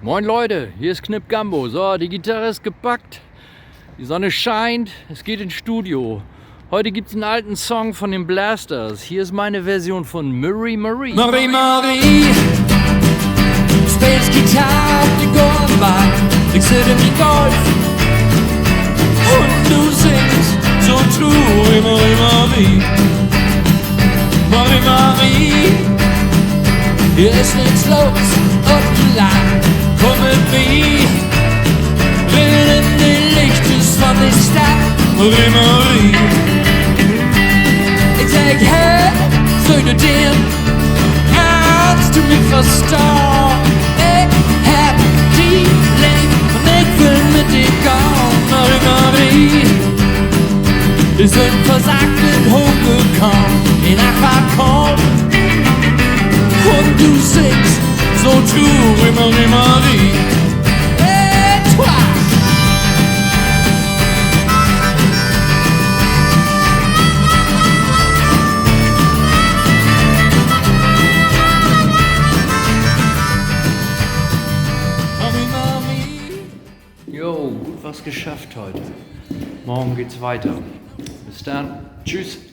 Moin Leute, hier ist Knip Gambo. So, die Gitarre ist gepackt, die Sonne scheint, es geht ins Studio. Heute gibt's einen alten Song von den Blasters. Hier ist meine Version von Marie Marie. Marie Marie, spelst Gitarre auf den Golfbahn, legst dir den Golf und du singst so true, Marie Marie. Marie Marie, hier ist nichts los und lang, komm mit mir, will in die Lichtes von der Stadt, Marie Marie. Ik zeg, hey, zonder dir, kannst du mich verstaan? Ik heb die leven en ik wil mit dir gaan, Marie Marie. Wir sind versagt und hochgekommen in Aquacom und du singst so true, Marie Marie. Et toi! Jo, gut was geschafft heute. Morgen geht's weiter. Bis dann. Tschüss.